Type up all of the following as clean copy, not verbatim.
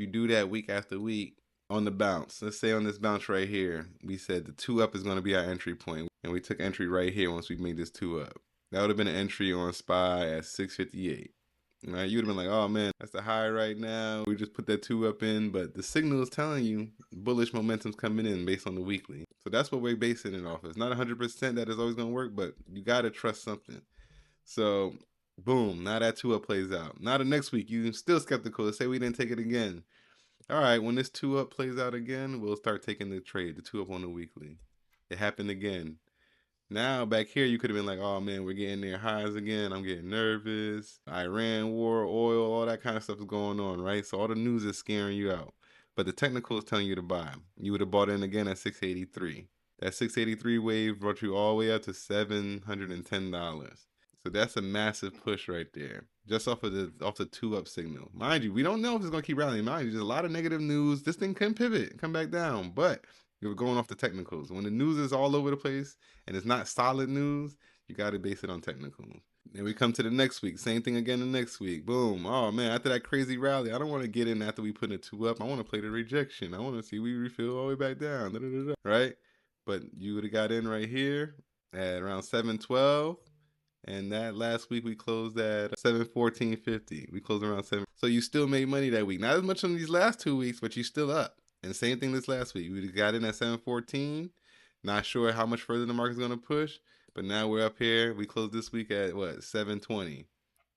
you do that week after week on the bounce, let's say on this bounce right here, we said the 2 up is going to be our entry point, and we took entry right here once we made this 2 up. That would have been an entry on SPY at 658. Right, you would have been like, oh man, that's the high right now. We just put that 2 up in, but the signal is telling you bullish momentum's coming in based on the weekly. So that's what we're basing it off. It's not 100% that is always going to work, but you got to trust something. So boom, now that 2 up plays out. Now the next week, you're still skeptical. Let's say we didn't take it again. All right, when this 2 up plays out again, we'll start taking the trade, the 2 up on the weekly. It happened again. Now back here, you could have been like, oh man, we're getting near highs again. I'm getting nervous. Iran war, oil, all that kind of stuff is going on, right? So all the news is scaring you out. But the technical is telling you to buy. You would have bought in again at 683. That 683 wave brought you all the way up to $710. So that's a massive push right there, just off the 2 up signal. Mind you, we don't know if it's gonna keep rallying. Mind you, there's a lot of negative news. This thing can pivot, come back down, but you're going off the technicals. When the news is all over the place and it's not solid news, you got to base it on technicals. Then we come to the next week, same thing again the next week. Boom. Oh man, after that crazy rally, I don't want to get in after we put a 2 up. I want to play the rejection. I want to see we refill all the way back down. Right? But you would have got in right here at around 712. And that last week we closed at 714.50. We closed around 7. So you still made money that week. Not as much on these last 2 weeks, but you still up. And same thing this last week. We got in at 714. Not sure how much further the market's going to push. But now we're up here. We closed this week at what? 720.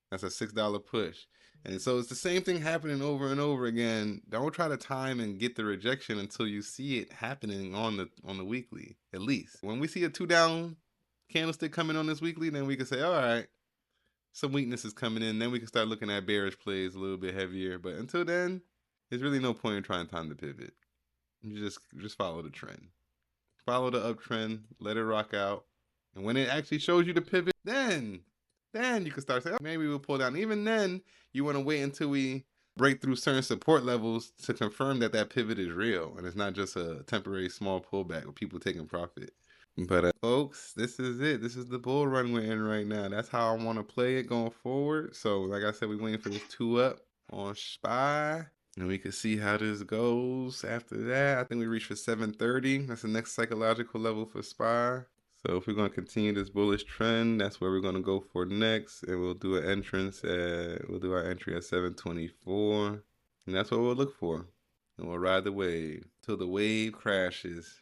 That's a $6 push. And so it's the same thing happening over and over again. Don't try to time and get the rejection until you see it happening on the weekly, at least. When we see a 2 down candlestick coming on this weekly, then we can say, all right, some weakness is coming in. Then we can start looking at bearish plays a little bit heavier. But until then, there's really no point in trying to time the pivot. You just follow the trend. Follow the uptrend, let it rock out. And when it actually shows you the pivot, then you can start saying, oh, maybe we'll pull down. Even then, you want to wait until we break through certain support levels to confirm that that pivot is real and it's not just a temporary small pullback with people taking profit. But folks, this is it. This is the bull run we're in right now. That's how I want to play it going forward. So like I said, we're waiting for this 2 up on SPY. And we can see how this goes after that. I think we reached for 730. That's the next psychological level for SPY. So if we're going to continue this bullish trend, that's where we're going to go for next. And we'll do an entrance we'll do our entry at 724. And that's what we'll look for. And we'll ride the wave till the wave crashes.